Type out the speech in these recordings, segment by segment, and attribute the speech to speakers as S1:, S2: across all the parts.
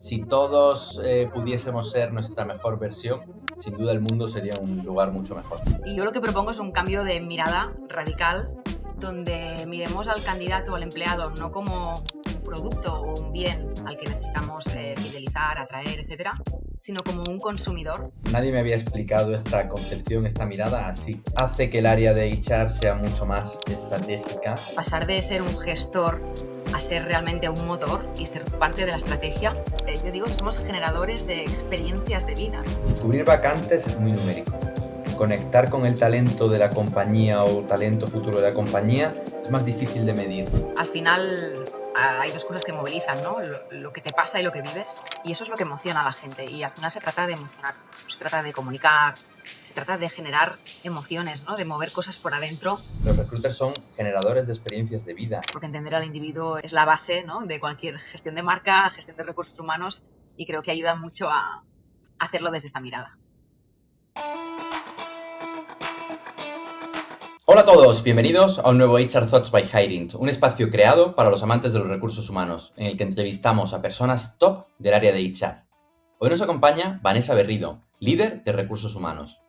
S1: Si todos pudiésemos ser nuestra mejor versión, sin duda el mundo sería un lugar mucho mejor.
S2: Y yo lo que propongo es un cambio de mirada radical, donde miremos al candidato o al empleado no como un producto o un bien al que necesitamos fidelizar, atraer, etcétera, sino como un consumidor.
S1: Nadie me había explicado esta concepción, esta mirada así. Hace que el área de HR sea mucho más estratégica.
S2: Pasar de ser un gestor a ser realmente un motor y ser parte de la estrategia. Yo digo que somos generadores de experiencias de vida.
S1: Cubrir vacantes es muy numérico. Conectar con el talento de la compañía o talento futuro de la compañía es más difícil de medir.
S2: Al final hay dos cosas que movilizan, ¿no? Lo que te pasa y lo que vives, y eso es lo que emociona a la gente, y al final se trata de emocionar, se trata de comunicar, se trata de generar emociones, ¿no? De mover cosas por adentro.
S1: Los recruiters son generadores de experiencias de vida.
S2: Porque entender al individuo es la base, ¿no? De cualquier gestión de marca, gestión de recursos humanos, y creo que ayuda mucho a hacerlo desde esta mirada.
S1: Hola a todos, bienvenidos a un nuevo HR Thoughts by Hiring, un espacio creado para los amantes de los recursos humanos, en el que entrevistamos a personas top del área de HR. Hoy nos acompaña Vanessa Berrido, líder de recursos humanos.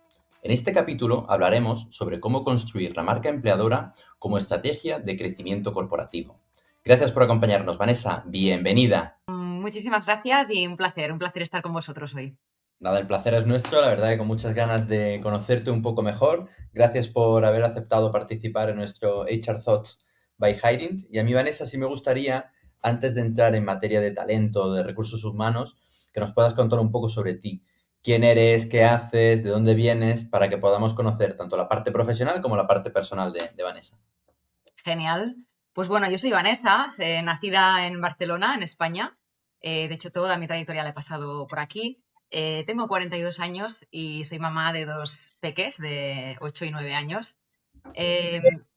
S1: En este capítulo hablaremos sobre cómo construir la marca empleadora como estrategia de crecimiento corporativo. Gracias por acompañarnos, Vanessa. Bienvenida.
S2: Muchísimas gracias y un placer estar con vosotros hoy.
S1: Nada, el placer es nuestro, la verdad que con muchas ganas de conocerte un poco mejor. Gracias por haber aceptado participar en nuestro HR Thoughts by Hiring. Y a mí, Vanessa, sí me gustaría, antes de entrar en materia de talento, de recursos humanos, que nos puedas contar un poco sobre ti. ¿Quién eres? ¿Qué haces? ¿De dónde vienes? Para que podamos conocer tanto la parte profesional como la parte personal de Vanessa.
S2: Genial. Pues bueno, yo soy Vanessa, nacida en Barcelona, en España. De hecho, toda mi trayectoria la he pasado por aquí. Tengo 42 años y soy mamá de dos peques de 8 y 9 años.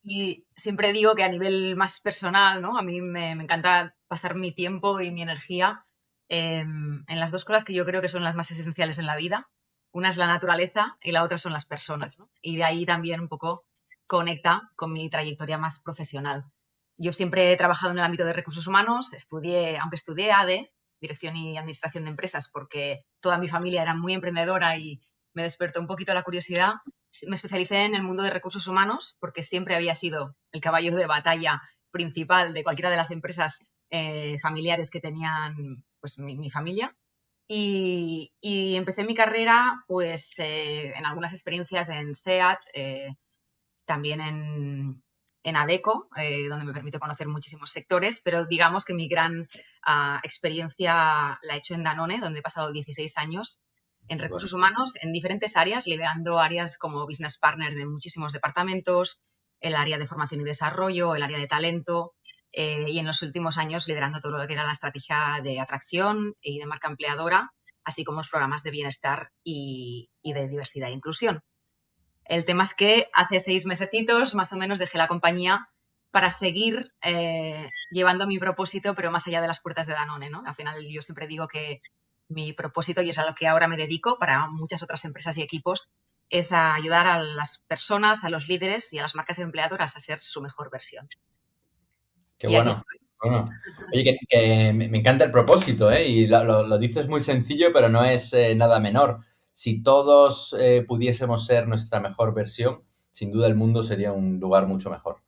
S2: Y siempre digo que a nivel más personal, ¿no? A mí me encanta pasar mi tiempo y mi energía en las dos cosas que yo creo que son las más esenciales en la vida. Una es la naturaleza y la otra son las personas, ¿no? Y de ahí también un poco conecta con mi trayectoria más profesional. Yo siempre he trabajado en el ámbito de recursos humanos, aunque estudié ADE, Dirección y Administración de Empresas, porque toda mi familia era muy emprendedora y me despertó un poquito la curiosidad. Me especialicé en el mundo de recursos humanos porque siempre había sido el caballo de batalla principal de cualquiera de las empresas familiares que tenían pues, mi familia. Y empecé mi carrera pues, en algunas experiencias en SEAT, también en Adecco, donde me permite conocer muchísimos sectores, pero digamos que mi gran experiencia la he hecho en Danone, donde he pasado 16 años en recursos humanos en diferentes áreas, liderando áreas como business partner de muchísimos departamentos, el área de formación y desarrollo, el área de talento, y en los últimos años liderando todo lo que era la estrategia de atracción y de marca empleadora, así como los programas de bienestar y de diversidad e inclusión. El tema es que hace 6 mesecitos más o menos dejé la compañía para seguir llevando mi propósito, pero más allá de las puertas de Danone, ¿no? Al final yo siempre digo que mi propósito, y es a lo que ahora me dedico para muchas otras empresas y equipos, es a ayudar a las personas, a los líderes y a las marcas empleadoras a ser su mejor versión.
S1: Qué
S2: Y aquí
S1: bueno.
S2: estoy.
S1: Bueno. Oye, que me encanta el propósito, ¿eh? Y lo dices muy sencillo, pero no es nada menor. Si todos pudiésemos ser nuestra mejor versión, sin duda el mundo sería un lugar mucho mejor.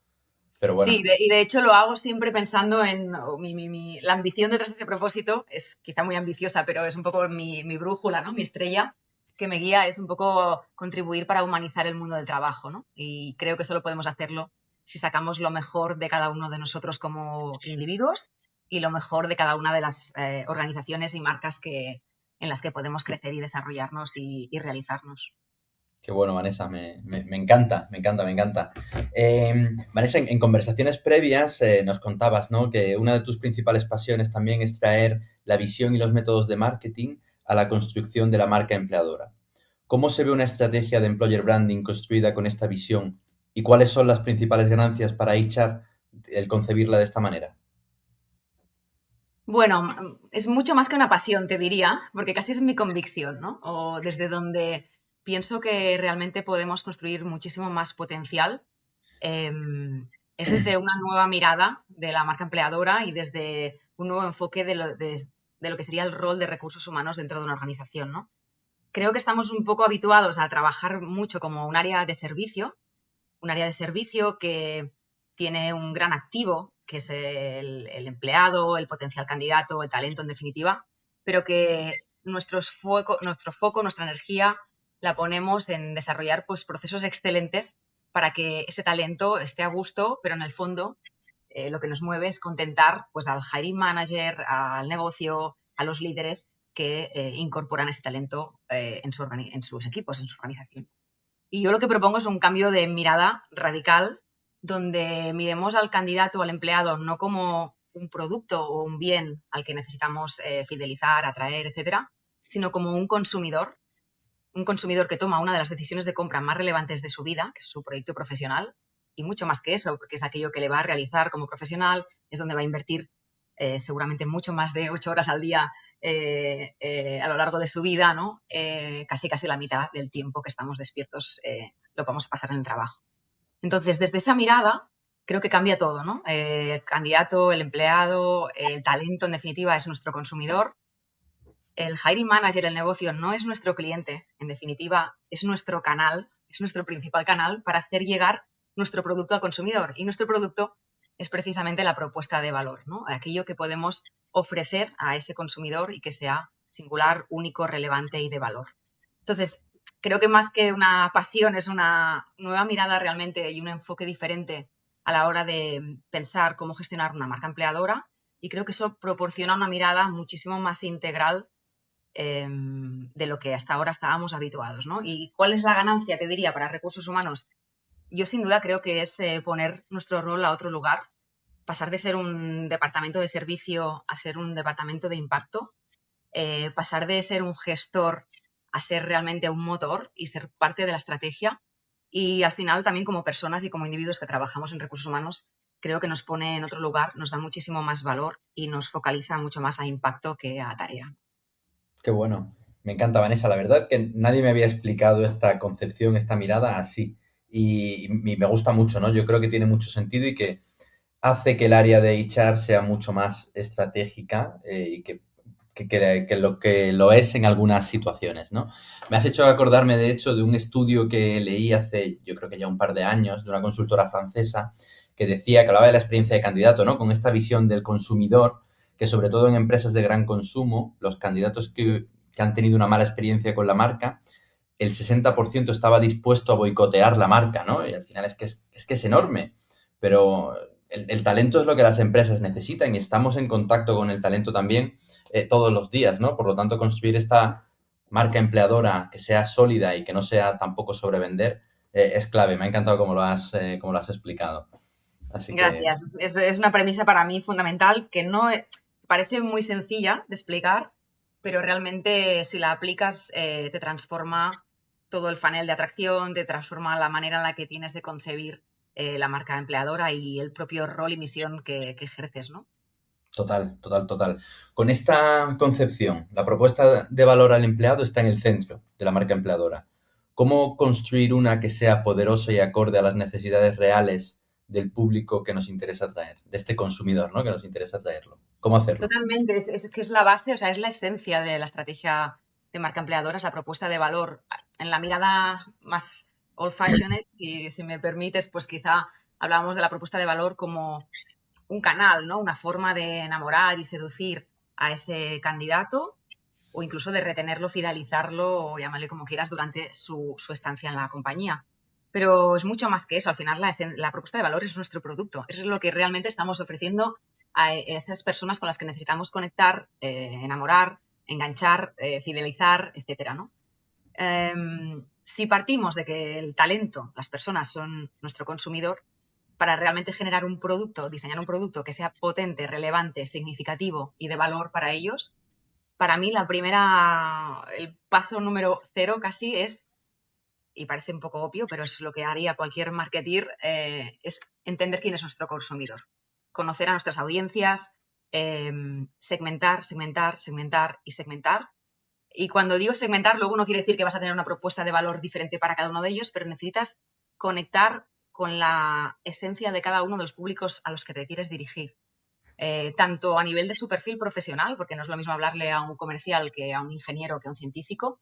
S1: Pero bueno.
S2: Sí, y de hecho lo hago siempre pensando en la ambición detrás de ese propósito. Es quizá muy ambiciosa, pero es un poco mi brújula, ¿no? Mi estrella que me guía es un poco contribuir para humanizar el mundo del trabajo, ¿no? Y creo que solo podemos hacerlo si sacamos lo mejor de cada uno de nosotros como individuos y lo mejor de cada una de las organizaciones y marcas en las que podemos crecer y desarrollarnos y realizarnos.
S1: Qué bueno, Vanessa, me encanta, me encanta, me encanta. Vanessa, en conversaciones previas nos contabas, ¿no? Que una de tus principales pasiones también es traer la visión y los métodos de marketing a la construcción de la marca empleadora. ¿Cómo se ve una estrategia de employer branding construida con esta visión y cuáles son las principales ganancias para HR el concebirla de esta manera?
S2: Bueno, es mucho más que una pasión, te diría, porque casi es mi convicción, ¿no? O desde donde pienso que realmente podemos construir muchísimo más potencial. Es desde una nueva mirada de la marca empleadora y desde un nuevo enfoque de lo que sería el rol de recursos humanos dentro de una organización, ¿no? Creo que estamos un poco habituados a trabajar mucho como un área de servicio que tiene un gran activo, que es el empleado, el potencial candidato, el talento en definitiva, pero que nuestro foco, nuestra energía la ponemos en desarrollar pues, procesos excelentes para que ese talento esté a gusto, pero en el fondo lo que nos mueve es contentar pues, al hiring manager, al negocio, a los líderes que incorporan ese talento en sus equipos, en su organización. Y yo lo que propongo es un cambio de mirada radical, donde miremos al candidato o al empleado no como un producto o un bien al que necesitamos fidelizar, atraer, etcétera, sino como un consumidor que toma una de las decisiones de compra más relevantes de su vida, que es su proyecto profesional, y mucho más que eso, porque es aquello que le va a realizar como profesional, es donde va a invertir seguramente mucho más de 8 horas al día a lo largo de su vida, ¿no? Casi la mitad del tiempo que estamos despiertos lo vamos a pasar en el trabajo. Entonces, desde esa mirada, creo que cambia todo, ¿no? El candidato, el empleado, el talento, en definitiva, es nuestro consumidor. El hiring manager, el negocio, no es nuestro cliente, en definitiva, es nuestro canal, es nuestro principal canal para hacer llegar nuestro producto al consumidor. Y nuestro producto es precisamente la propuesta de valor, ¿no? Aquello que podemos ofrecer a ese consumidor y que sea singular, único, relevante y de valor. Entonces, creo que más que una pasión es una nueva mirada realmente y un enfoque diferente a la hora de pensar cómo gestionar una marca empleadora, y creo que eso proporciona una mirada muchísimo más integral de lo que hasta ahora estábamos habituados, ¿no? ¿Y cuál es la ganancia, te diría, para recursos humanos? Yo sin duda creo que es poner nuestro rol a otro lugar, pasar de ser un departamento de servicio a ser un departamento de impacto, pasar de ser un gestor a ser realmente un motor y ser parte de la estrategia. Y al final también como personas y como individuos que trabajamos en recursos humanos, creo que nos pone en otro lugar, nos da muchísimo más valor y nos focaliza mucho más a impacto que a tarea.
S1: Qué bueno. Me encanta, Vanessa. La verdad que nadie me había explicado esta concepción, esta mirada así. Y me gusta mucho, ¿no? Yo creo que tiene mucho sentido y que hace que el área de HR sea mucho más estratégica y que lo es en algunas situaciones, ¿no? Me has hecho acordarme, de hecho, de un estudio que leí hace, yo creo que ya un par de años, de una consultora francesa, que decía, que hablaba de la experiencia de candidato, ¿no? Con esta visión del consumidor, que sobre todo en empresas de gran consumo, los candidatos que han tenido una mala experiencia con la marca, el 60% estaba dispuesto a boicotear la marca, ¿no? Y al final es que es enorme, pero el talento es lo que las empresas necesitan y estamos en contacto con el talento también todos los días, ¿no? Por lo tanto, construir esta marca empleadora que sea sólida y que no sea tampoco sobrevender es clave. Me ha encantado cómo lo has explicado. Así que,
S2: Gracias. Es una premisa para mí fundamental que no parece muy sencilla de explicar, pero realmente si la aplicas te transforma todo el funnel de atracción, te transforma la manera en la que tienes de concebir la marca empleadora y el propio rol y misión que ejerces, ¿no?
S1: total, total, total. Con esta concepción, la propuesta de valor al empleado está en el centro de la marca empleadora. ¿Cómo construir una que sea poderosa y acorde a las necesidades reales del público que nos interesa atraer, de este consumidor, ¿no? Que nos interesa atraerlo. ¿Cómo hacerlo?
S2: Totalmente, es que es la base, o sea, es la esencia de la estrategia de marca empleadora, es la propuesta de valor. En la mirada más old-fashioned, si me permites, pues quizá hablábamos de la propuesta de valor como un canal, ¿no? Una forma de enamorar y seducir a ese candidato o incluso de retenerlo, fidelizarlo o llamarle como quieras durante su estancia en la compañía. Pero es mucho más que eso. Al final, la propuesta de valor es nuestro producto. Eso es lo que realmente estamos ofreciendo a esas personas con las que necesitamos conectar, enamorar, enganchar, fidelizar, etcétera, ¿no? Si partimos de que el talento, las personas son nuestro consumidor, para realmente generar un producto, diseñar un producto que sea potente, relevante, significativo y de valor para ellos, para mí el paso número 0 casi es, y parece un poco obvio, pero es lo que haría cualquier marketer, es entender quién es nuestro consumidor, conocer a nuestras audiencias, segmentar, segmentar, segmentar y segmentar. Y cuando digo segmentar, luego no quiere decir que vas a tener una propuesta de valor diferente para cada uno de ellos, pero necesitas conectar con la esencia de cada uno de los públicos a los que te quieres dirigir. tanto a nivel de su perfil profesional, porque no es lo mismo hablarle a un comercial que a un ingeniero que a un científico,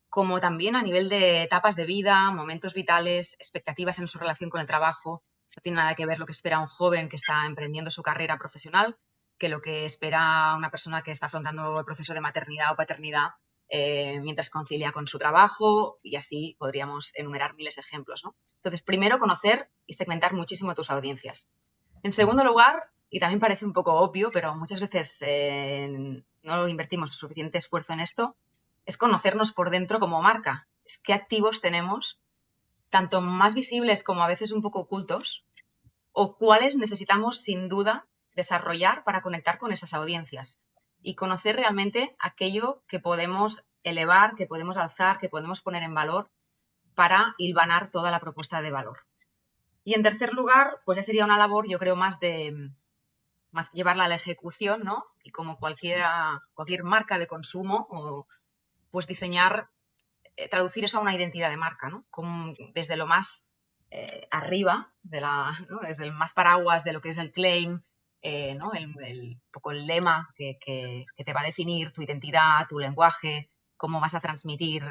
S2: como también a nivel de etapas de vida, momentos vitales, expectativas en su relación con el trabajo. No tiene nada que ver lo que espera un joven que está emprendiendo su carrera profesional que lo que espera una persona que está afrontando el proceso de maternidad o paternidad mientras concilia con su trabajo, y así podríamos enumerar miles de ejemplos, ¿no? Entonces, primero, conocer y segmentar muchísimo tus audiencias. En segundo lugar, y también parece un poco obvio, pero muchas veces no invertimos suficiente esfuerzo en esto, es conocernos por dentro como marca. Es qué activos tenemos, tanto más visibles como a veces un poco ocultos, o cuáles necesitamos sin duda desarrollar para conectar con esas audiencias y conocer realmente aquello que podemos elevar, que podemos alzar, que podemos poner en valor para hilvanar toda la propuesta de valor. Y en tercer lugar, pues ya sería una labor, yo creo, más llevarla a la ejecución, ¿no? Y como cualquier marca de consumo, pues diseñar, traducir eso a una identidad de marca, ¿no? Desde lo más arriba, ¿no? Desde el más paraguas de lo que es el claim, ¿no? Poco el lema que te va a definir tu identidad, tu lenguaje, cómo vas a transmitir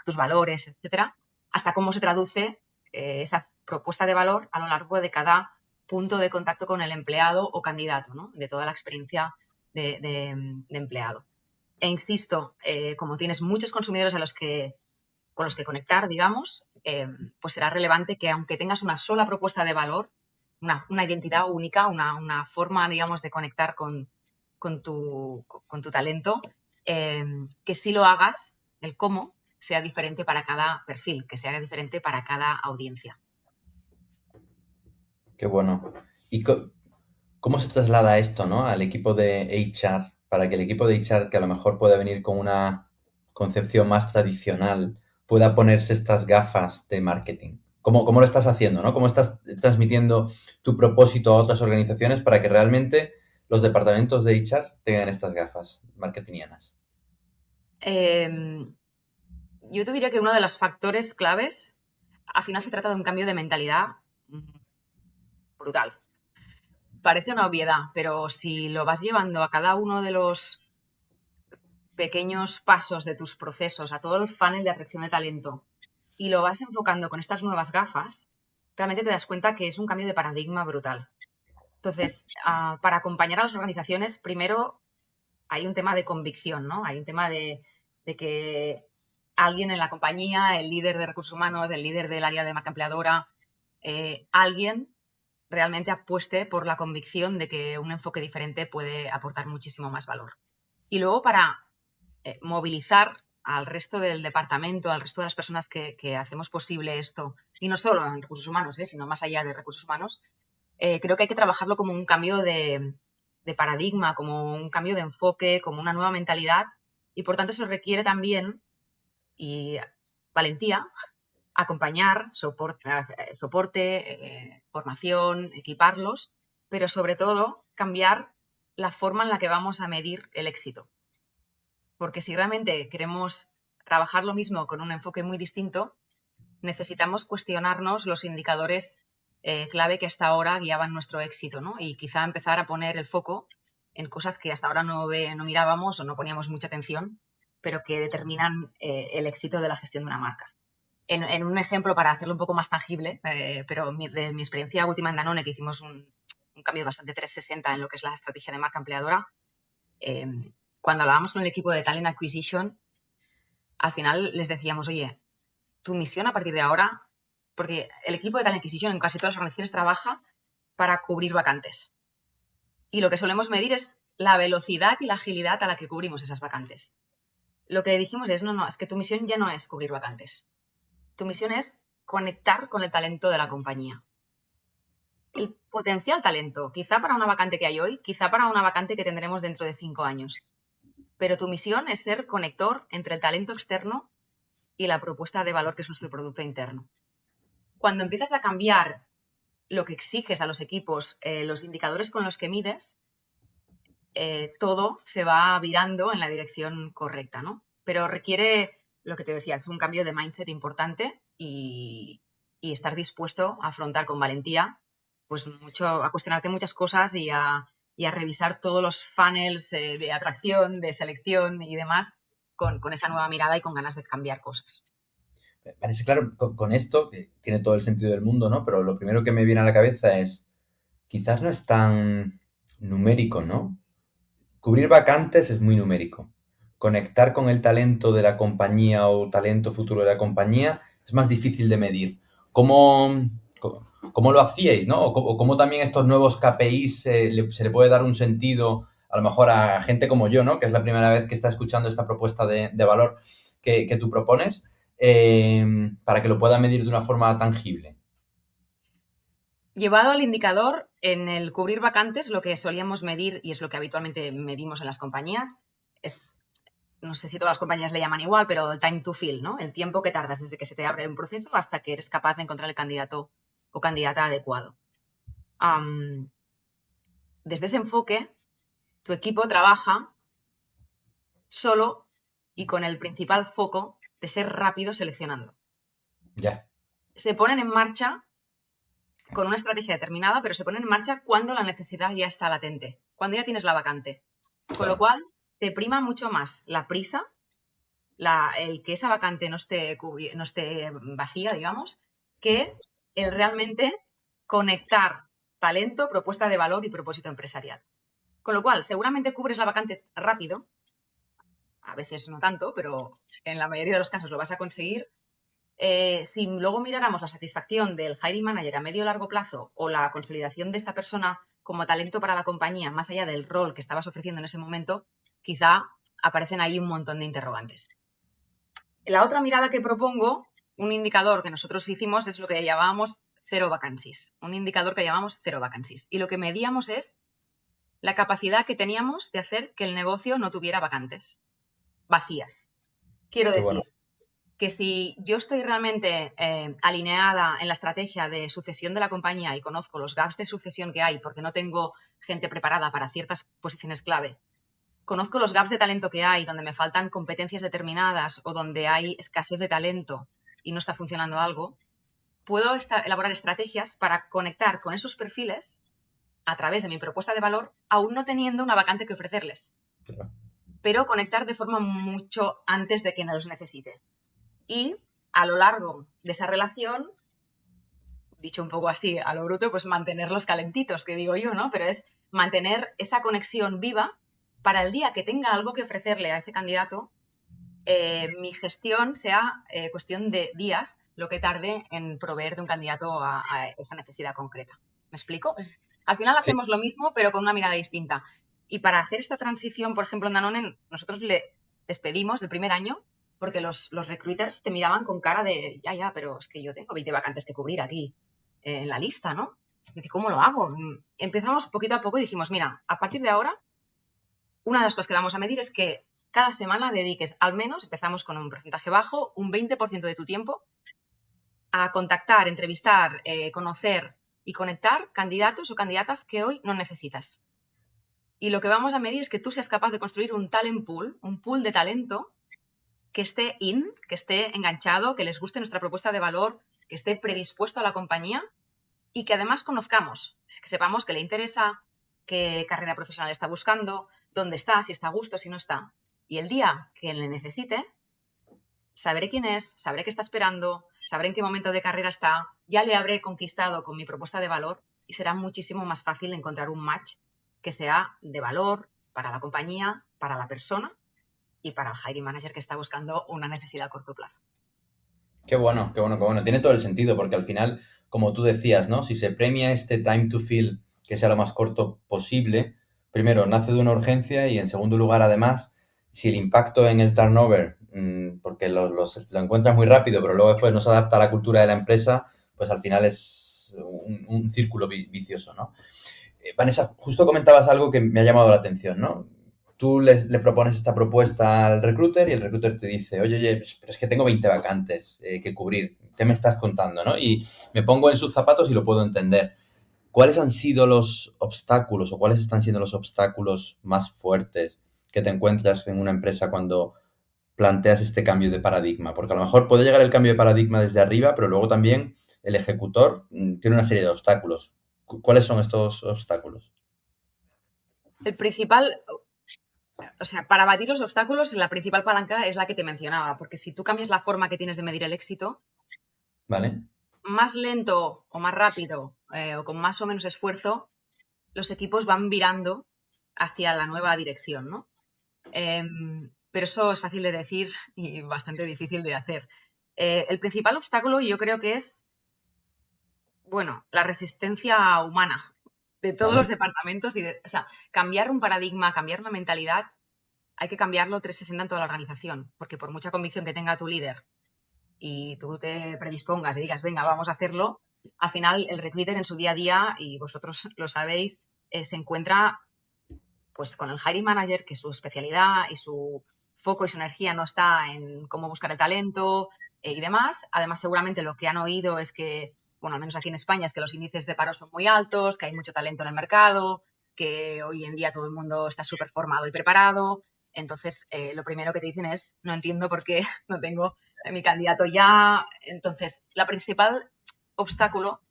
S2: tus valores, etcétera, hasta cómo se traduce esa propuesta de valor a lo largo de cada punto de contacto con el empleado o candidato, ¿no? De toda la experiencia de empleado. E insisto, como tienes muchos consumidores con los que conectar, digamos, pues será relevante que aunque tengas una sola propuesta de valor, una identidad única, una forma, digamos, de conectar con tu talento, que sí lo hagas, el cómo, sea diferente para cada perfil, que sea diferente para cada audiencia.
S1: Qué bueno. ¿Y cómo se traslada esto, ¿no? Al equipo de HR, para que el equipo de HR, que a lo mejor pueda venir con una concepción más tradicional, pueda ponerse estas gafas de marketing? ¿Cómo lo estás haciendo, ¿no? ¿Cómo estás transmitiendo tu propósito a otras organizaciones para que realmente los departamentos de HR tengan estas gafas marketingianas?
S2: Yo te diría que uno de los factores claves, al final se trata de un cambio de mentalidad brutal. Parece una obviedad, pero si lo vas llevando a cada uno de los pequeños pasos de tus procesos, a todo el funnel de atracción de talento, y lo vas enfocando con estas nuevas gafas, realmente te das cuenta que es un cambio de paradigma brutal. Entonces, para acompañar a las organizaciones, primero hay un tema de convicción, ¿no? Hay un tema de que alguien en la compañía, el líder de recursos humanos, el líder del área de marca empleadora, alguien realmente apueste por la convicción de que un enfoque diferente puede aportar muchísimo más valor. Y luego para movilizar al resto del departamento, al resto de las personas que hacemos posible esto, y no solo en recursos humanos, sino más allá de recursos humanos, creo que hay que trabajarlo como un cambio de paradigma, como un cambio de enfoque, como una nueva mentalidad, y por tanto eso requiere también y valentía, acompañar, soporte, formación, equiparlos, pero sobre todo cambiar la forma en la que vamos a medir el éxito. Porque si realmente queremos trabajar lo mismo con un enfoque muy distinto, necesitamos cuestionarnos los indicadores clave que hasta ahora guiaban nuestro éxito, ¿no? Y quizá empezar a poner el foco en cosas que hasta ahora no mirábamos o no poníamos mucha atención, pero que determinan el éxito de la gestión de una marca. En un ejemplo, para hacerlo un poco más tangible, pero de mi experiencia última en Danone, que hicimos un cambio bastante 360 en lo que es la estrategia de marca empleadora, cuando hablábamos con el equipo de Talent Acquisition, al final les decíamos, oye, tu misión a partir de ahora, porque el equipo de Talent Acquisition en casi todas las organizaciones trabaja para cubrir vacantes. Y lo que solemos medir es la velocidad y la agilidad a la que cubrimos esas vacantes. Lo que le dijimos es, no, es que tu misión ya no es cubrir vacantes. Tu misión es conectar con el talento de la compañía. El potencial talento, quizá para una vacante que hay hoy, quizá para una vacante que tendremos dentro de 5 años. Pero tu misión es ser conector entre el talento externo y la propuesta de valor que es nuestro producto interno. Cuando empiezas a cambiar lo que exiges a los equipos, los indicadores con los que mides, todo se va virando en la dirección correcta, ¿no? Pero requiere, lo que te decía, es un cambio de mindset importante y estar dispuesto a afrontar con valentía, pues a cuestionarte muchas cosas y a y a revisar todos los funnels de atracción, de selección y demás con esa nueva mirada y con ganas de cambiar cosas.
S1: Parece claro, con esto, que tiene todo el sentido del mundo, ¿no? Pero lo primero que me viene a la cabeza es, quizás no es tan numérico, ¿no? Cubrir vacantes es muy numérico. Conectar con el talento de la compañía o talento futuro de la compañía es más difícil de medir. ¿Cómo, cómo lo hacíais, no? O cómo también estos nuevos KPIs se le puede dar un sentido, a lo mejor a gente como yo, ¿no? Que es la primera vez que está escuchando esta propuesta de valor que tú propones, para que lo pueda medir de una forma tangible.
S2: Llevado al indicador, en el cubrir vacantes, lo que solíamos medir, y es lo que habitualmente medimos en las compañías, es, no sé si todas las compañías le llaman igual, pero el time to fill, ¿no? El tiempo que tardas desde que se te abre un proceso hasta que eres capaz de encontrar el candidato o candidata adecuado. Desde ese enfoque, tu equipo trabaja solo y con el principal foco de ser rápido seleccionando.
S1: Ya.
S2: Se ponen en marcha con una estrategia determinada, pero se ponen en marcha cuando la necesidad ya está latente, cuando ya tienes la vacante. Con lo cual, te prima mucho más la prisa, el que esa vacante no esté vacía, digamos, que el realmente conectar talento, propuesta de valor y propósito empresarial. Con lo cual, seguramente cubres la vacante rápido, a veces no tanto, pero en la mayoría de los casos lo vas a conseguir. Si luego miráramos la satisfacción del hiring manager a medio o largo plazo o la consolidación de esta persona como talento para la compañía, más allá del rol que estabas ofreciendo en ese momento, quizá aparecen ahí un montón de interrogantes. La otra mirada que propongo, un indicador que nosotros hicimos, es lo que llamábamos zero vacancies. Un indicador que llamamos zero vacancies. Y lo que medíamos es la capacidad que teníamos de hacer que el negocio no tuviera vacantes vacías. Quiero decir, bueno, que si yo estoy realmente alineada en la estrategia de sucesión de la compañía y conozco los gaps de sucesión que hay porque no tengo gente preparada para ciertas posiciones clave, conozco los gaps de talento que hay donde me faltan competencias determinadas o donde hay escasez de talento y no está funcionando algo, puedo elaborar estrategias para conectar con esos perfiles a través de mi propuesta de valor, aún no teniendo una vacante que ofrecerles. Claro. Pero conectar de forma mucho antes de que los necesite. Y a lo largo de esa relación, dicho un poco así a lo bruto, pues mantenerlos calentitos, que digo yo, ¿no? Pero es mantener esa conexión viva para el día que tenga algo que ofrecerle a ese candidato, mi gestión sea cuestión de días, lo que tarde en proveer de un candidato a esa necesidad concreta. ¿Me explico? Al final hacemos lo mismo, pero con una mirada distinta. Y para hacer esta transición, por ejemplo, en Danone, nosotros les pedimos el primer año, porque los recruiters te miraban con cara de, ya, pero es que yo tengo 20 vacantes que cubrir aquí en la lista, ¿no? Y dice, ¿cómo lo hago? Empezamos poquito a poco y dijimos, mira, a partir de ahora, una de las cosas que vamos a medir es que cada semana dediques al menos, empezamos con un porcentaje bajo, un 20% de tu tiempo a contactar, entrevistar, conocer y conectar candidatos o candidatas que hoy no necesitas. Y lo que vamos a medir es que tú seas capaz de construir un talent pool, un pool de talento que esté que esté enganchado, que les guste nuestra propuesta de valor, que esté predispuesto a la compañía y que además conozcamos, que sepamos que le interesa, qué carrera profesional está buscando, dónde está, si está a gusto, si no está. Y el día que le necesite, sabré quién es, sabré qué está esperando, sabré en qué momento de carrera está, ya le habré conquistado con mi propuesta de valor y será muchísimo más fácil encontrar un match que sea de valor para la compañía, para la persona y para el hiring manager que está buscando una necesidad a corto plazo.
S1: Qué bueno, qué bueno, qué bueno. Tiene todo el sentido porque al final, como tú decías, ¿no? Si se premia este time to fill que sea lo más corto posible, primero, nace de una urgencia y en segundo lugar, además, si el impacto en el turnover, porque lo encuentras muy rápido, pero luego después no se adapta a la cultura de la empresa, pues al final es un círculo vicioso, ¿no? Vanessa, justo comentabas algo que me ha llamado la atención, ¿no? Tú le propones esta propuesta al recruiter y el recruiter te dice, oye, pero es que tengo 20 vacantes que cubrir, ¿qué me estás contando, no? Y me pongo en sus zapatos y lo puedo entender. ¿Cuáles han sido los obstáculos o cuáles están siendo los obstáculos más fuertes que te encuentras en una empresa cuando planteas este cambio de paradigma? Porque a lo mejor puede llegar el cambio de paradigma desde arriba, pero luego también el ejecutor tiene una serie de obstáculos. ¿Cuáles son estos obstáculos?
S2: El principal, o sea, para batir los obstáculos, la principal palanca es la que te mencionaba, porque si tú cambias la forma que tienes de medir el éxito,
S1: ¿Vale?
S2: más lento o más rápido o con más o menos esfuerzo, los equipos van virando hacia la nueva dirección, ¿no? Pero eso es fácil de decir y bastante difícil de hacer. El principal obstáculo yo creo que es, bueno, la resistencia humana de todos los
S1: ¿Vale?
S2: departamentos o sea, cambiar un paradigma, cambiar una mentalidad, hay que cambiarlo 360 en toda la organización, porque por mucha convicción que tenga tu líder y tú te predispongas y digas, venga, vamos a hacerlo, al final el recruiter en su día a día, y vosotros lo sabéis, se encuentra pues con el hiring manager, que su especialidad y su foco y su energía no está en cómo buscar el talento y demás. Además, seguramente lo que han oído es que, bueno, al menos aquí en España, es que los índices de paro son muy altos, que hay mucho talento en el mercado, que hoy en día todo el mundo está súper formado y preparado. Entonces, lo primero que te dicen es, no entiendo por qué no tengo mi candidato ya. Entonces, la principal obstáculo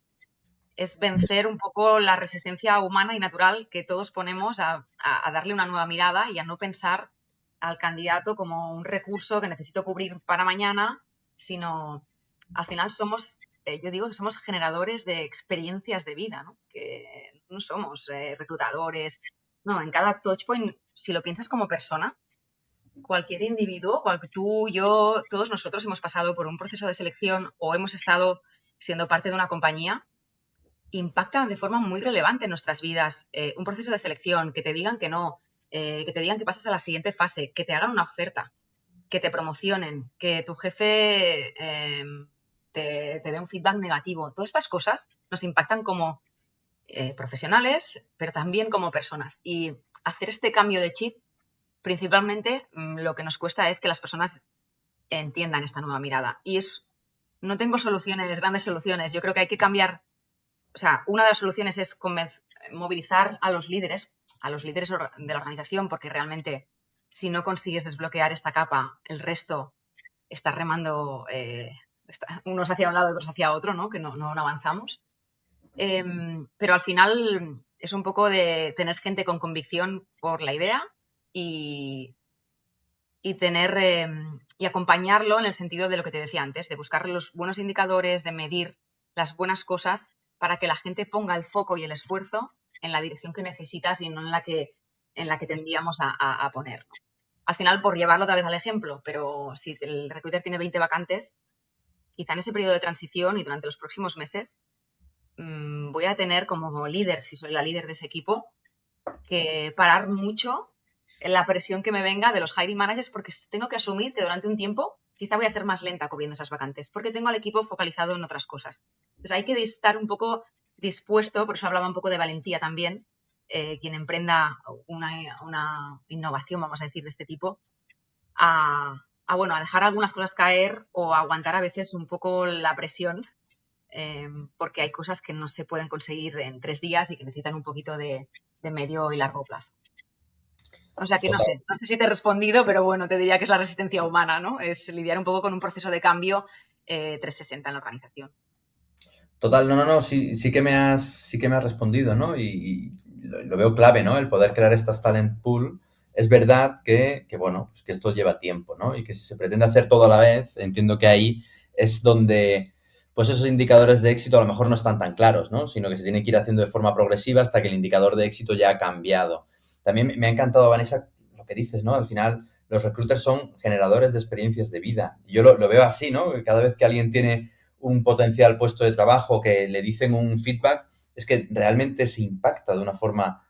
S2: es vencer un poco la resistencia humana y natural que todos ponemos a darle una nueva mirada y a no pensar al candidato como un recurso que necesito cubrir para mañana, sino al final somos, yo digo que somos generadores de experiencias de vida, ¿no? Que no somos reclutadores. No, en cada touchpoint, si lo piensas como persona, cualquier individuo, tú, yo, todos nosotros hemos pasado por un proceso de selección o hemos estado siendo parte de una compañía, impactan de forma muy relevante en nuestras vidas. Un proceso de selección, que te digan que no, que te digan que pasas a la siguiente fase, que te hagan una oferta, que te promocionen, que tu jefe te dé un feedback negativo. Todas estas cosas nos impactan como profesionales, pero también como personas. Y hacer este cambio de chip, principalmente, lo que nos cuesta es que las personas entiendan esta nueva mirada. No tengo soluciones, grandes soluciones. Yo creo que hay que cambiar, o sea, una de las soluciones es movilizar a los líderes de la organización, porque realmente si no consigues desbloquear esta capa, el resto está remando unos hacia un lado, otros hacia otro, ¿no? Que no avanzamos. Pero al final es un poco de tener gente con convicción por la idea y, y tener y acompañarlo en el sentido de lo que te decía antes, de buscar los buenos indicadores, de medir las buenas cosas para que la gente ponga el foco y el esfuerzo en la dirección que necesitas y no en la que tendríamos a poner, ¿no? Al final, por llevarlo otra vez al ejemplo, pero si el recruiter tiene 20 vacantes, quizá en ese periodo de transición y durante los próximos meses voy a tener como líder, si soy la líder de ese equipo, que parar mucho en la presión que me venga de los hiring managers, porque tengo que asumir que durante un tiempo quizá voy a ser más lenta cubriendo esas vacantes, porque tengo al equipo focalizado en otras cosas. Entonces hay que estar un poco dispuesto, por eso hablaba un poco de valentía también, quien emprenda una innovación, vamos a decir, de este tipo, bueno, a dejar algunas cosas caer o a aguantar a veces un poco la presión, porque hay cosas que no se pueden conseguir en 3 días y que necesitan un poquito de medio y largo plazo. O sea que no sé si te he respondido, pero bueno, te diría que es la resistencia humana, ¿no? Es lidiar un poco con un proceso de cambio 360 en la organización.
S1: Total, no, no, no, sí que me has respondido, ¿no? Y lo veo clave, ¿no? El poder crear estas talent pool. Es verdad que, bueno, pues que esto lleva tiempo, ¿no? Y que si se pretende hacer todo a la vez, entiendo que ahí es donde, pues esos indicadores de éxito a lo mejor no están tan claros, ¿no? Sino que se tiene que ir haciendo de forma progresiva hasta que el indicador de éxito ya ha cambiado. También me ha encantado, Vanessa, lo que dices, ¿no? Al final, los recruiters son generadores de experiencias de vida. Y yo lo veo así, ¿no? Que cada vez que alguien tiene un potencial puesto de trabajo, que le dicen un feedback, es que realmente se impacta de una forma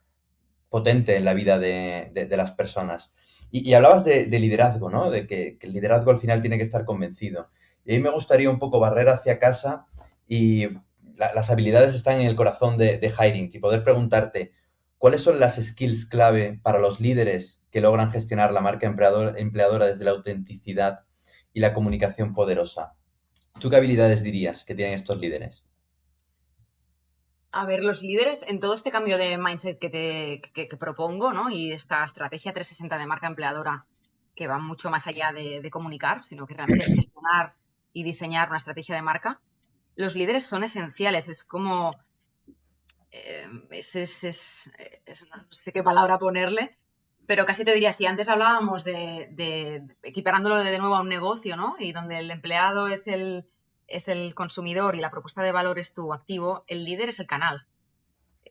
S1: potente en la vida de las personas. Y hablabas de liderazgo, ¿no? De que el liderazgo al final tiene que estar convencido. Y a mí me gustaría un poco barrer hacia casa y las habilidades están en el corazón de Hiring y poder preguntarte cuáles son las skills clave para los líderes que logran gestionar la marca empleadora desde la autenticidad y la comunicación poderosa. ¿Tú qué habilidades dirías que tienen estos líderes?
S2: A ver, los líderes en todo este cambio de mindset que propongo, ¿no? Y esta estrategia 360 de marca empleadora que va mucho más allá de comunicar, sino que realmente gestionar y diseñar una estrategia de marca, los líderes son esenciales. Es como no sé qué palabra ponerle, pero casi te diría, si antes hablábamos equiparándolo de nuevo a un negocio, ¿no? Y donde el empleado es el consumidor y la propuesta de valor es tu activo, el líder es el canal.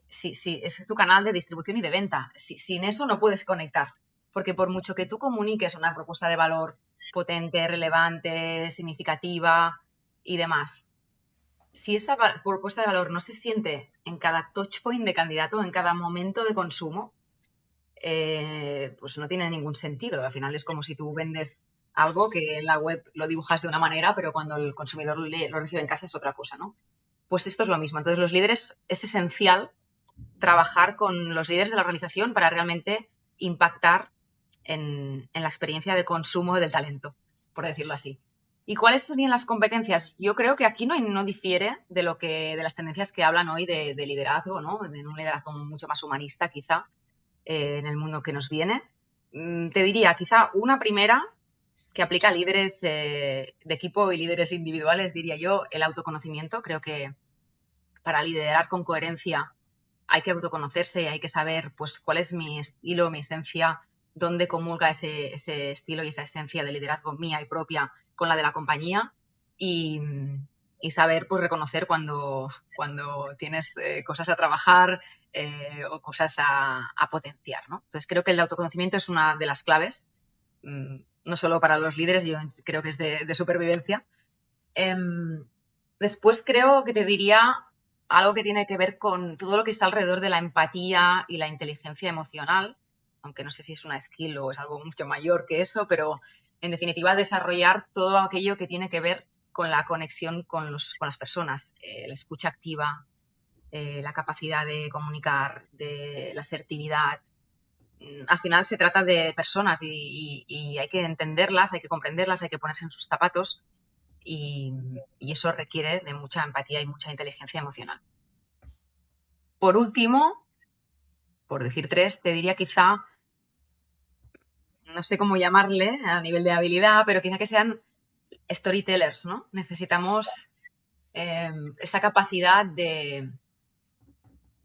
S2: Sí, es tu canal de distribución y de venta. Sin eso no puedes conectar, porque por mucho que tú comuniques una propuesta de valor potente, relevante, significativa y demás, si esa propuesta de valor no se siente en cada touch point de candidato, en cada momento de consumo, pues no tiene ningún sentido. Al final es como si tú vendes algo que en la web lo dibujas de una manera, pero cuando el consumidor lo recibe en casa es otra cosa, ¿no? Pues esto es lo mismo. Entonces, los líderes es esencial trabajar con los líderes de la organización para realmente impactar en la experiencia de consumo del talento, por decirlo así. ¿Y cuáles serían las competencias? Yo creo que aquí no difiere de las tendencias que hablan hoy de liderazgo, ¿no? De un liderazgo mucho más humanista, quizá, en el mundo que nos viene. Te diría, quizá una primera que aplica a líderes de equipo y líderes individuales, diría yo, el autoconocimiento. Creo que para liderar con coherencia hay que autoconocerse y hay que saber pues cuál es mi estilo, mi esencia, dónde comulga ese estilo y esa esencia de liderazgo mía y propia con la de la compañía y saber pues reconocer cuando tienes cosas a trabajar o cosas a potenciar, ¿no? Entonces creo que el autoconocimiento es una de las claves, no solo para los líderes, yo creo que es de supervivencia. Después creo que te diría algo que tiene que ver con todo lo que está alrededor de la empatía y la inteligencia emocional, aunque no sé si es una skill o es algo mucho mayor que eso, pero en definitiva desarrollar todo aquello que tiene que ver con la conexión con las personas, la escucha activa, la capacidad de comunicar, de la asertividad. Al final se trata de personas y hay que entenderlas, hay que comprenderlas, hay que ponerse en sus zapatos y eso requiere de mucha empatía y mucha inteligencia emocional. Por último, por decir tres, te diría quizá, no sé cómo llamarle a nivel de habilidad, pero quizá que sean storytellers, ¿no? Necesitamos esa capacidad de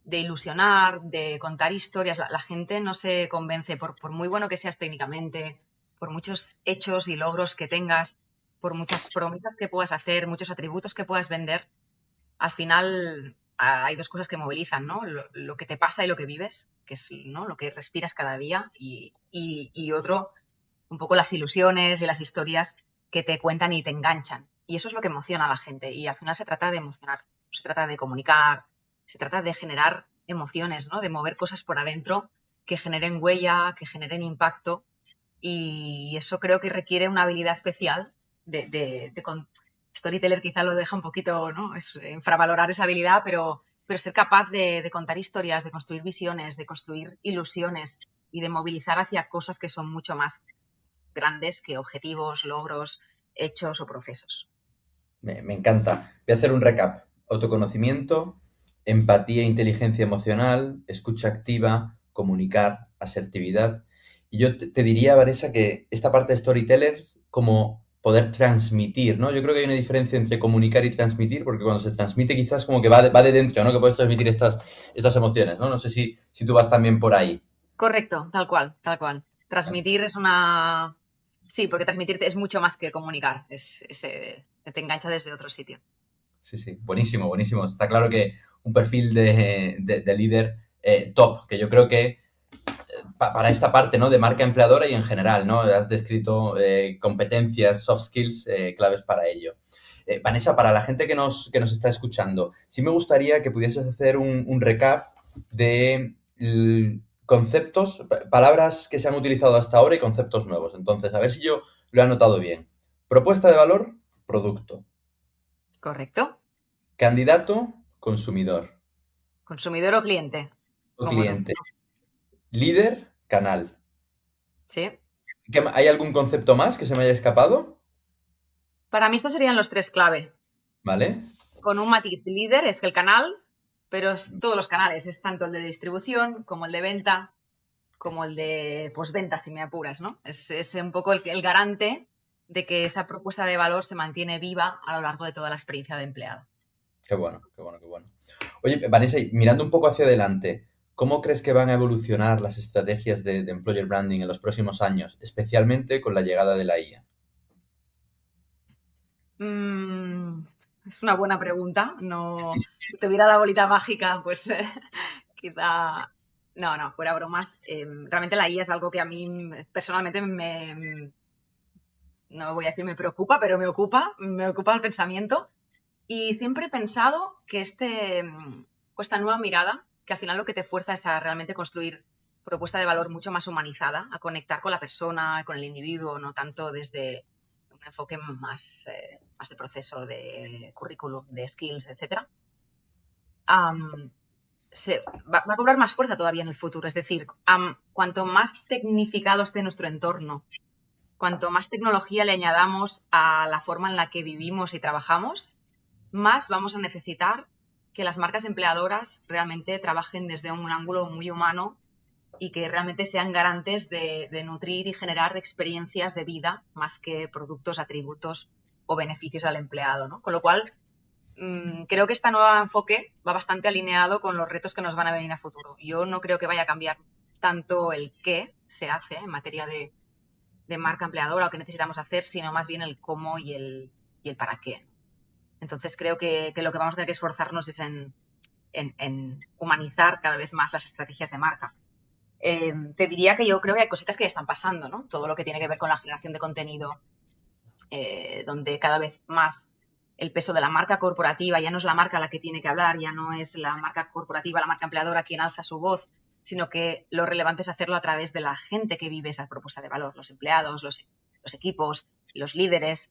S2: ilusionar, de contar historias. La gente no se convence, por muy bueno que seas técnicamente, por muchos hechos y logros que tengas, por muchas promesas que puedas hacer, muchos atributos que puedas vender, al final hay dos cosas que movilizan, ¿no? Lo que te pasa y lo que vives, que es, ¿no?, lo que respiras cada día, y otro, un poco las ilusiones y las historias que te cuentan y te enganchan. Y eso es lo que emociona a la gente. Y al final se trata de emocionar, se trata de comunicar, se trata de generar emociones, ¿no? De mover cosas por adentro que generen huella, que generen impacto. Y eso creo que requiere una habilidad especial de Storyteller quizá lo deja un poquito, ¿no? Es infravalorar esa habilidad, pero ser capaz de contar historias, de construir visiones, de construir ilusiones y de movilizar hacia cosas que son mucho más grandes que objetivos, logros, hechos o procesos.
S1: Me encanta. Voy a hacer un recap. Autoconocimiento, empatía, inteligencia emocional, escucha activa, comunicar, asertividad. Y yo te diría, Vanessa, que esta parte de storyteller como poder transmitir, ¿no? Yo creo que hay una diferencia entre comunicar y transmitir, porque cuando se transmite quizás como que va de dentro, ¿no? Que puedes transmitir estas emociones, ¿no? No sé si tú vas también por ahí.
S2: Correcto, tal cual, tal cual. Transmitir es una... Sí, porque transmitir es mucho más que comunicar, te engancha desde otro sitio.
S1: Sí, sí, buenísimo, buenísimo. Está claro que un perfil de líder top, que yo creo que para esta parte, ¿no? De marca empleadora y en general, ¿no? Has descrito competencias, soft skills claves para ello. Vanessa, para la gente que nos está escuchando, sí me gustaría que pudieses hacer un recap de conceptos, palabras que se han utilizado hasta ahora y conceptos nuevos. Entonces, a ver si yo lo he anotado bien. Propuesta de valor, producto.
S2: Correcto.
S1: Candidato, consumidor.
S2: Consumidor o cliente,
S1: O
S2: como tú.
S1: cliente. Líder, canal.
S2: Sí.
S1: ¿Hay algún concepto más que se me haya escapado?
S2: Para mí estos serían los tres clave.
S1: ¿Vale?
S2: Con un matiz, líder es que el canal, pero es todos los canales, es tanto el de distribución como el de venta, como el de postventa, si me apuras, ¿no? Es un poco el garante de que esa propuesta de valor se mantiene viva a lo largo de toda la experiencia de empleado.
S1: Qué bueno, qué bueno, qué bueno. Oye, Vanessa, y mirando un poco hacia adelante, ¿cómo crees que van a evolucionar las estrategias de employer branding en los próximos años, especialmente con la llegada de la IA?
S2: Mm, es una buena pregunta. No, si tuviera la bolita mágica, pues quizá. No, no, fuera bromas. Realmente la IA es algo que a mí personalmente no voy a decir me preocupa, pero me ocupa el pensamiento. Y siempre he pensado que esta nueva mirada, que al final lo que te fuerza es a realmente construir propuesta de valor mucho más humanizada, a conectar con la persona, con el individuo, no tanto desde un enfoque más de proceso, de currículum, de skills, etcétera, am, va a cobrar más fuerza todavía en el futuro. Es decir, cuanto más tecnificado esté nuestro entorno, cuanto más tecnología le añadamos a la forma en la que vivimos y trabajamos, más vamos a necesitar que las marcas empleadoras realmente trabajen desde un ángulo muy humano y que realmente sean garantes de nutrir y generar experiencias de vida más que productos, atributos o beneficios al empleado, ¿no? Con lo cual, creo que este nuevo enfoque va bastante alineado con los retos que nos van a venir a futuro. Yo no creo que vaya a cambiar tanto el qué se hace en materia de marca empleadora o qué necesitamos hacer, sino más bien el cómo y el para qué. Entonces creo que lo que vamos a tener que esforzarnos es en humanizar cada vez más las estrategias de marca. Te diría que yo creo que hay cositas que ya están pasando, ¿no? Todo lo que tiene que ver con la generación de contenido, donde cada vez más el peso de la marca corporativa ya no es la marca la que tiene que hablar, ya no es la marca corporativa, la marca empleadora quien alza su voz, sino que lo relevante es hacerlo a través de la gente que vive esa propuesta de valor, los empleados, los equipos, los líderes,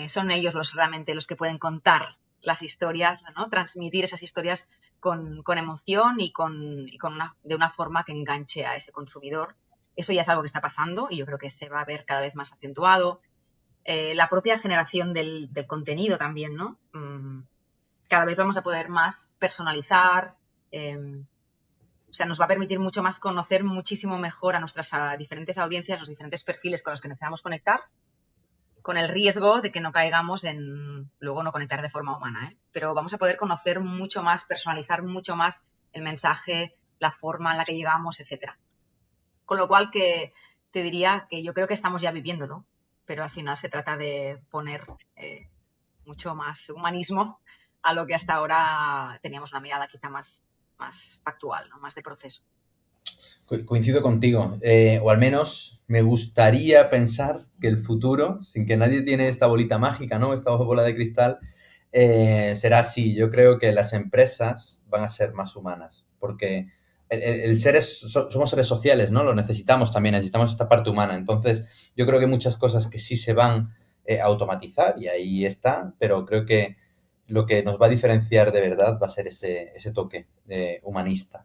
S2: son ellos realmente los que pueden contar las historias, ¿no? Transmitir esas historias con emoción de una forma que enganche a ese consumidor. Eso ya es algo que está pasando y yo creo que se va a ver cada vez más acentuado. La propia generación del contenido también, ¿no? Cada vez vamos a poder más personalizar, o sea, nos va a permitir mucho más conocer muchísimo mejor a nuestras diferentes audiencias, los diferentes perfiles con los que necesitamos conectar, con el riesgo de que no caigamos en luego no conectar de forma humana, ¿eh? Pero vamos a poder conocer mucho más, personalizar mucho más el mensaje, la forma en la que llegamos, etcétera. Con lo cual que te diría que yo creo que estamos ya viviéndolo, pero al final se trata de poner mucho más humanismo a lo que hasta ahora teníamos una mirada quizá más factual, ¿no? Más de proceso.
S1: Coincido contigo, o al menos me gustaría pensar que el futuro, sin que nadie tiene esta bolita mágica, ¿no? Esta bola de cristal, será así. Yo creo que las empresas van a ser más humanas, porque somos seres sociales, ¿no? Lo necesitamos también, necesitamos esta parte humana. Entonces, yo creo que muchas cosas que sí se van a automatizar, y ahí está, pero creo que lo que nos va a diferenciar de verdad va a ser ese toque humanista.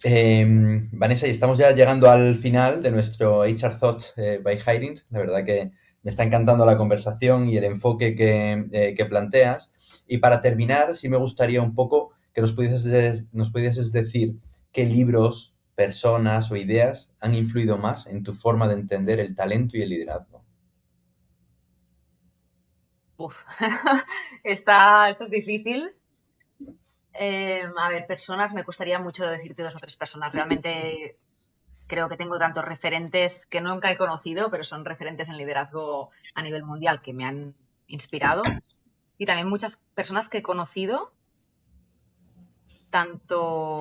S1: Vanessa, y estamos ya llegando al final de nuestro HR Thoughts by Hiring. La verdad que me está encantando la conversación y el enfoque que planteas. Y para terminar, sí me gustaría un poco que nos pudieses decir qué libros, personas o ideas han influido más en tu forma de entender el talento y el liderazgo.
S2: Uf, esta es difícil. A ver, personas, me costaría mucho decirte dos o tres personas. Realmente creo que tengo tantos referentes que nunca he conocido, pero son referentes en liderazgo a nivel mundial que me han inspirado. Y también muchas personas que he conocido, tanto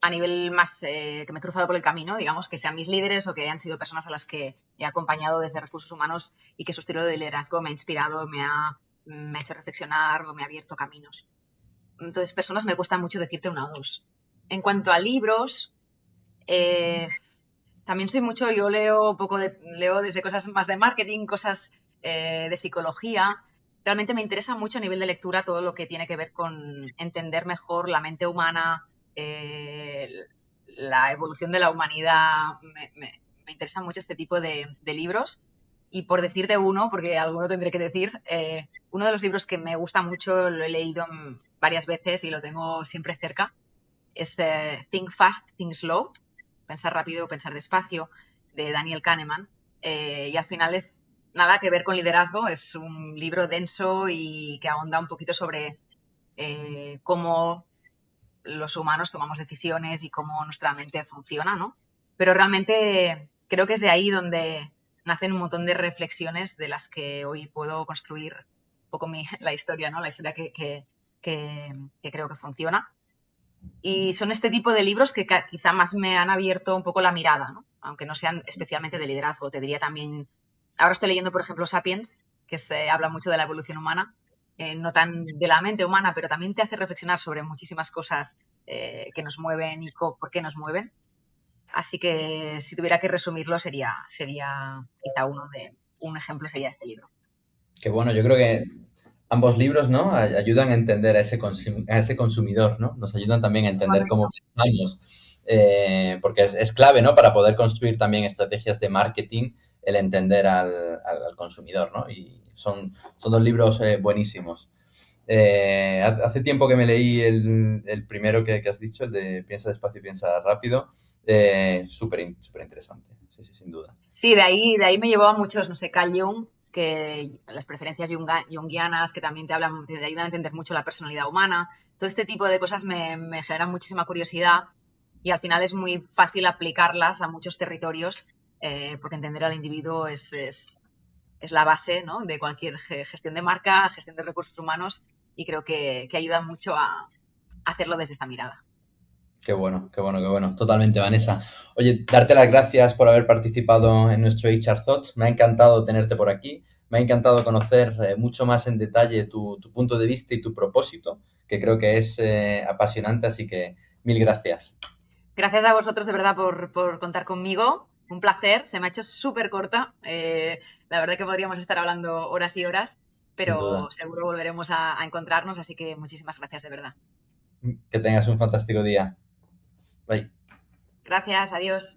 S2: a nivel más que me he cruzado por el camino, digamos, que sean mis líderes o que hayan sido personas a las que he acompañado desde recursos humanos y que su estilo de liderazgo me ha inspirado, me ha hecho reflexionar o me ha abierto caminos. Entonces, personas me cuesta mucho decirte una o dos. En cuanto a libros, eh, también soy mucho, yo leo desde cosas más de marketing, cosas de psicología. Realmente me interesa mucho a nivel de lectura todo lo que tiene que ver con entender mejor la mente humana, eh, la evolución de la humanidad. Me interesa mucho este tipo de libros. Y por decirte uno, porque alguno tendré que decir, uno de los libros que me gusta mucho, lo he leído varias veces y lo tengo siempre cerca, es Think Fast, Think Slow, pensar rápido, pensar despacio, de Daniel Kahneman. Y al final es nada que ver con liderazgo, es un libro denso y que ahonda un poquito sobre cómo los humanos tomamos decisiones y cómo nuestra mente funciona, ¿no? Pero realmente creo que es de ahí donde nacen un montón de reflexiones de las que hoy puedo construir un poco la historia, ¿no? La historia que creo que funciona. Y son este tipo de libros que quizá más me han abierto un poco la mirada, ¿no? Aunque no sean especialmente de liderazgo. Te diría también, ahora estoy leyendo, por ejemplo, Sapiens, que se habla mucho de la evolución humana, no tan de la mente humana, pero también te hace reflexionar sobre muchísimas cosas que nos mueven y por qué nos mueven. Así que si tuviera que resumirlo sería quizá un ejemplo sería este libro.
S1: Que bueno, yo creo que ambos libros, ¿no? Ayudan a entender a ese consumidor, ¿no? Nos ayudan también a entender cómo
S2: Correcto.
S1: pensamos, porque es clave, ¿no? Para poder construir también estrategias de marketing, el entender al consumidor, ¿no? Y son dos libros buenísimos. Hace tiempo que me leí el primero que has dicho, el de Piensa despacio y piensa rápido. Súper interesante, sí, sí, sin duda.
S2: Sí, de ahí me llevó a muchos, no sé, Carl Jung, que las preferencias junguianas, que también te ayudan a entender mucho la personalidad humana. Todo este tipo de cosas me generan muchísima curiosidad y al final es muy fácil aplicarlas a muchos territorios, porque entender al individuo es la base, ¿no? De cualquier gestión de marca, gestión de recursos humanos y creo que ayuda mucho a hacerlo desde esta mirada.
S1: Qué bueno, qué bueno, qué bueno. Totalmente, Vanessa. Oye, darte las gracias por haber participado en nuestro HR Thoughts. Me ha encantado tenerte por aquí. Me ha encantado conocer mucho más en detalle tu punto de vista y tu propósito, que creo que es apasionante, así que mil gracias.
S2: Gracias a vosotros de verdad por contar conmigo. Un placer, se me ha hecho súper corta. La verdad que podríamos estar hablando horas y horas,
S1: Sin duda.
S2: pero seguro volveremos a encontrarnos, así que muchísimas gracias de verdad.
S1: Que tengas un fantástico día. Bye.
S2: Gracias, adiós.